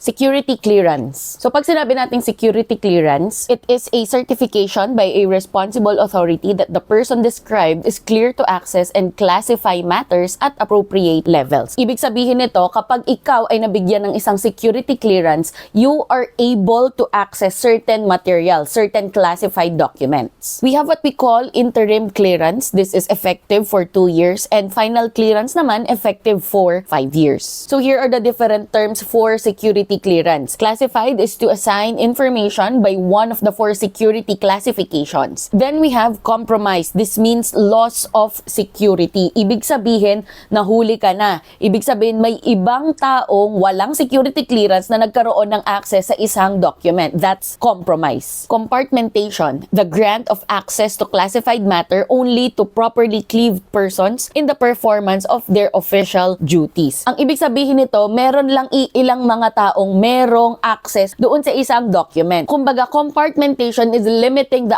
Security clearance. So pag sinabi nating security clearance, it is a certification by a responsible authority that the person described is clear to access and classify matters at appropriate levels. Ibig sabihin nito, kapag ikaw ay nabigyan ng isang security clearance, you are able to access certain materials, certain classified documents. We have what we call interim clearance. This is effective for 2 years, and final clearance naman effective for 5 years. So here are the different terms for security clearance. Classified is to assign information by one of the 4 security classifications. Then we have compromised. This means loss of security. Ibig sabihin, nahuli ka na. Ibig sabihin, may ibang taong walang security clearance na nagkaroon ng access sa isang document. That's compromise. Compartmentation, the grant of access to classified matter only to properly cleaved persons in the performance of their official duties. Ang ibig sabihin nito, meron lang ilang mga taong merong access doon sa isang document. Kumbaga, compartmentation is limiting the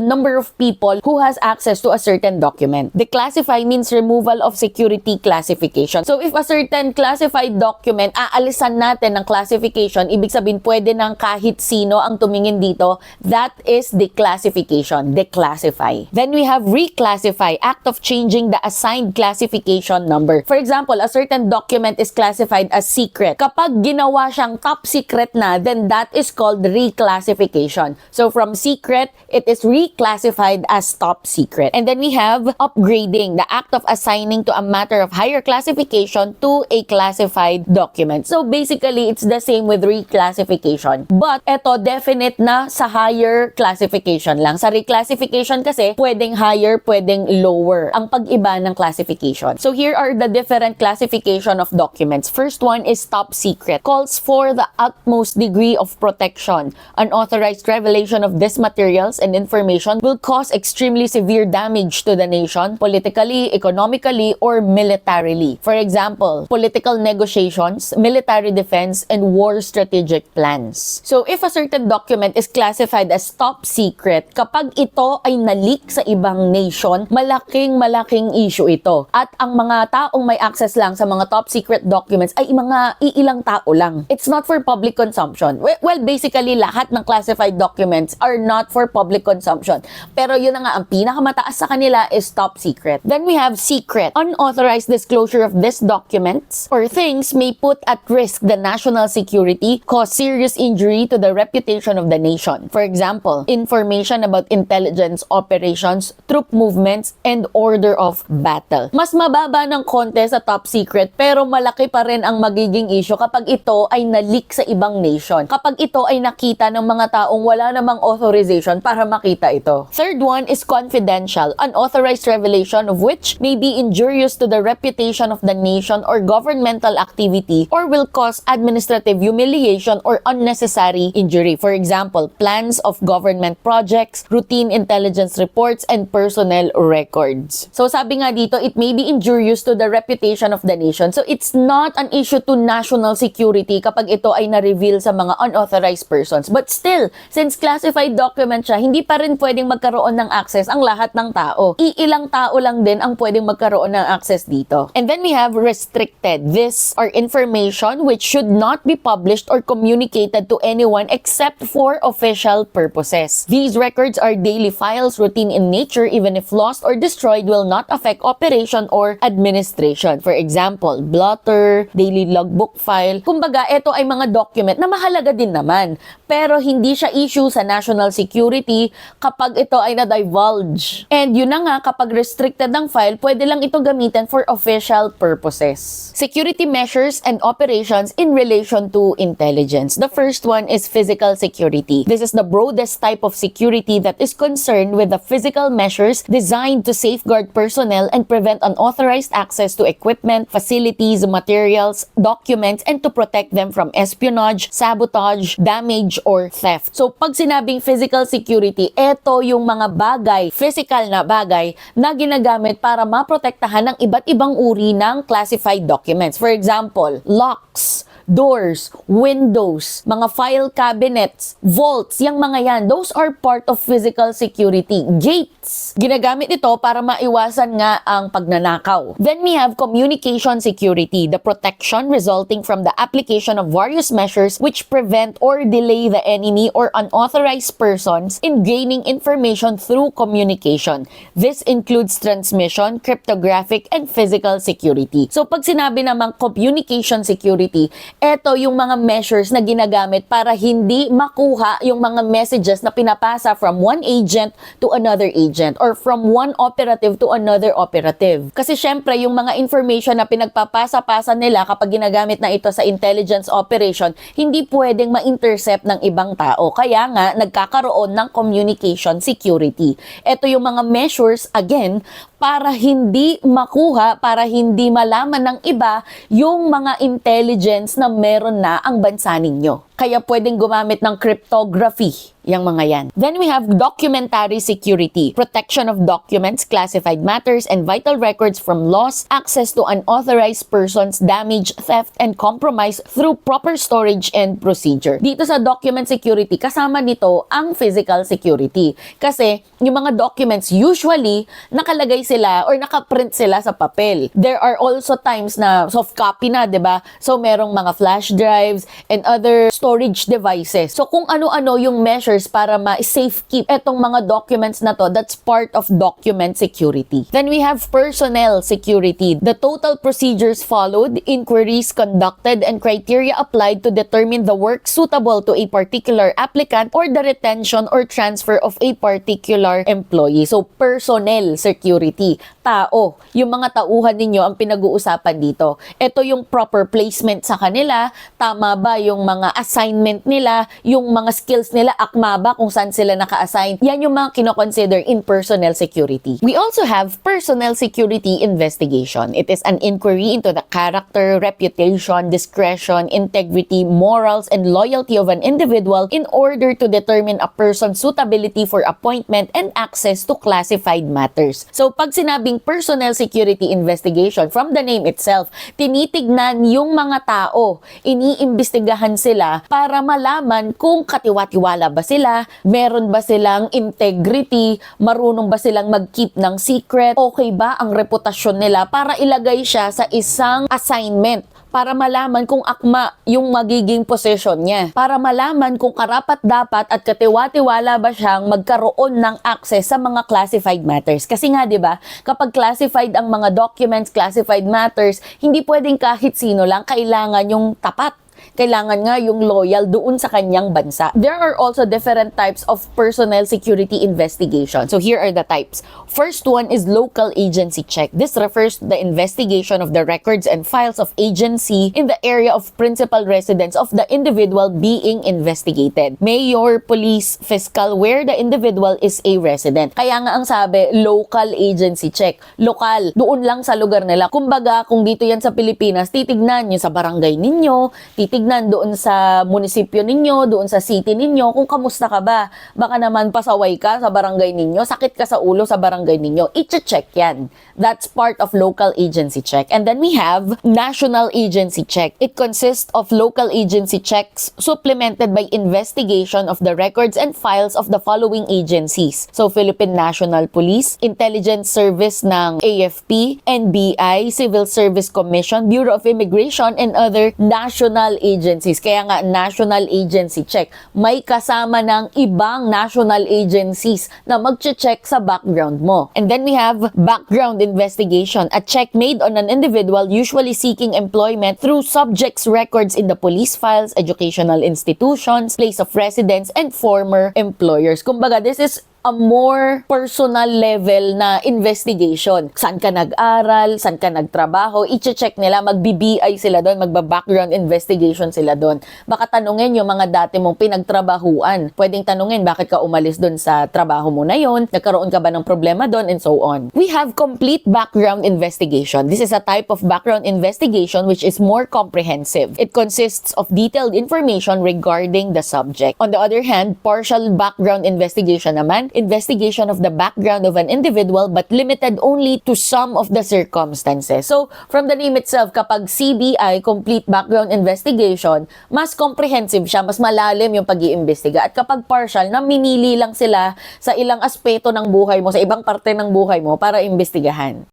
number of people who has access to a certain document. Declassify means removal of security classification. So if a certain classified document, aalisan natin ng classification, ibig sabihin pwede ng kahit sino ang tumingin dito, that is declassification, declassify. Then we have reclassify, act of changing the assigned classification number. For example, a certain document is classified as secret. Kapag ginawa siyang top secret na, then that is called reclassification. So from secret, it is reclassified as top secret. And then we have upgrading, the act of assigning to a matter of higher classification to a classified document. So basically, it's the same with reclassification. But eto, definite na sa higher classification lang. Sa reclassification kasi, pwedeng higher, pwedeng lower ang pag-iba ng classification. So here are the different classification of documents. First one is top secret. Calls for the utmost degree of protection. Unauthorized revelation of these materials and information will cause extremely severe damage to the nation, politically, economically, or militarily. For example, political negotiations, military defense, and war strategic plans. So if a certain document is classified as top secret, kapag ito ay na-leak sa ibang nation, malaking issue ito. At ang mga taong may access lang sa mga top secret documents ay mga iilang tao lang. It's not for public consumption. Well, basically, lahat ng classified documents are not for public consumption. Pero yun na nga, ang pinakamataas sa kanila is top secret. Then we have secret. Unauthorized disclosure of these documents or things may put at risk the national security, cause serious injury to the reputation of the nation. For example, information about intelligence operations, troop movements, and order of battle. Mas mababa ng konti sa top secret, pero malaki pa rin ang magiging issue kapag ito ay na-leak sa ibang nation. Kapag ito ay nakita ng mga taong wala namang authorization para makita ito. Third one is confidential, unauthorized revelation of which may be injurious to the reputation of the nation or governmental activity or will cause administrative humiliation or unnecessary injury. For example, plans of government projects, routine intelligence reports, and personnel records. So sabi nga dito, it may be injurious to the reputation of the nation. So it's not an issue to national security kapag ito ay na-reveal sa mga unauthorized persons. But still, since classified document siya, hindi pa rin pwedeng magkaroon ng access ang lahat ng tao. Iilang tao lang din ang pwedeng magkaroon ng access dito. And then we have restricted. These are information which should not be published or communicated to anyone except for official purposes. These records are daily files, routine in nature, even if lost or destroyed will not affect operation or administration. For example, blotter, daily logbook file. Kumbaga, ito ay mga document na mahalaga din naman. Pero hindi siya issue sa national security kapag ito ay na-divulge. And yun na nga, kapag restricted ang file, pwede lang ito gamitin for official purposes. Security measures and operations in relation to intelligence. The first one is physical security. This is the broadest type of security that is concerned with the physical measures designed to safeguard personnel and prevent unauthorized access to equipment, facilities, materials, documents, and to protect them from espionage, sabotage, damage, or theft. So, pag sinabing physical security, ito yung mga bagay, physical na bagay, na ginagamit para maprotektahan ng iba't ibang uri ng classified documents. For example, locks, doors, windows, mga file cabinets, vaults, yung mga yan, those are part of physical security. Gates, ginagamit ito para maiwasan nga ang pagnanakaw. Then we have communication security, the protection resulting from the application of various measures which prevent or delay the enemy or unauthorized persons in gaining information through communication. This includes transmission, cryptographic, and physical security. So pag sinabi namang communication security, eto yung mga measures na ginagamit para hindi makuha yung mga messages na pinapasa from one agent to another agent or from one operative to another operative. Kasi syempre yung mga information na pinagpapasa-pasa nila kapag ginagamit na ito sa intelligence operation, hindi pwedeng ma-intercept ng ibang tao. Kaya nga nagkakaroon ng communication security. Ito yung mga measures, again, para hindi makuha, para hindi malaman ng iba yung mga intelligence na meron na ang bansa ninyo. Kaya pwedeng gumamit ng cryptography, yung mga yan. Then we have documentary security, protection of documents, classified matters, and vital records from loss, access to unauthorized persons, damage, theft, and compromise through proper storage and procedure. Dito sa document security, kasama nito ang physical security. Kasi yung mga documents usually nakalagay sila or nakaprint sila sa papel. There are also times na soft copy na, 'di ba? So merong mga flash drives and other storage devices. So kung ano-ano yung measures para ma-safe keep etong mga documents na to, that's part of document security. Then we have personnel security. The total procedures followed, inquiries conducted, and criteria applied to determine the work suitable to a particular applicant or the retention or transfer of a particular employee. So personnel security. Tao. Yung mga tauhan ninyo ang pinag-uusapan dito. Ito yung proper placement sa kanila. Tama ba yung mga assignment nila? Yung mga skills nila, akma ba kung saan sila naka-assign? Yan yung mga kinoconsider in personnel security. We also have personnel security investigation. It is an inquiry into the character, reputation, discretion, integrity, morals, and loyalty of an individual in order to determine a person's suitability for appointment and access to classified matters. So pag sinabing personnel security investigation, from the name itself, tinitignan yung mga tao, iniimbestigahan sila para malaman kung katiwa-tiwala ba sila, meron ba silang integrity, marunong ba silang mag-keep ng secret, okay ba ang reputasyon nila para ilagay siya sa isang assignment, para malaman kung akma yung magiging posisyon niya, para malaman kung karapat-dapat at katiwa-tiwala ba siyang magkaroon ng access sa mga classified matters. Kasi nga, di ba, kapag classified ang mga documents, classified matters, hindi pwedeng kahit sino lang, kailangan yung tapat. Kailangan nga yung loyal doon sa kanyang bansa. There are also different types of personnel security investigation. So here are the types. First one is local agency check. This refers to the investigation of the records and files of agency in the area of principal residence of the individual being investigated. Mayor, police, fiscal, where the individual is a resident. Kaya nga ang sabi, local agency check. Lokal, doon lang sa lugar nila. Kumbaga, kung dito yan sa Pilipinas, titignan nyo sa barangay ninyo, titignan doon sa munisipyo ninyo, doon sa city ninyo, kung kamusta ka ba. Baka naman pasaway ka sa barangay ninyo, sakit ka sa ulo sa barangay ninyo, i-check yan. That's part of local agency check. And then we have national agency check. It consists of local agency checks supplemented by investigation of the records and files of the following agencies. So Philippine National Police, Intelligence Service ng AFP, NBI, Civil Service Commission, Bureau of Immigration, and other national agencies. Kaya nga national agency check. May kasama ng ibang national agencies na magche-check sa background mo. And then we have background investigation, a check made on an individual usually seeking employment through subjects' records in the police files, educational institutions, place of residence, and former employers. Kumbaga, this is a more personal level na investigation. Saan ka nag-aral, saan ka nagtrabaho, i-check nila, mag-BBI sila doon, magba-background investigation sila doon. Baka tanungin yung mga dati mong pinagtrabahuan. Pwedeng tanungin bakit ka umalis doon sa trabaho mo na yon, nagkaroon ka ba ng problema doon, and so on. We have complete background investigation. This is a type of background investigation which is more comprehensive. It consists of detailed information regarding the subject. On the other hand, partial background investigation naman, investigation of the background of an individual but limited only to some of the circumstances. So, from the name itself, kapag CBI, Complete Background Investigation, mas comprehensive siya, mas malalim yung pag-iimbestiga. At kapag partial, na minili lang sila sa ilang aspeto ng buhay mo, sa ibang parte ng buhay mo para imbestigahan.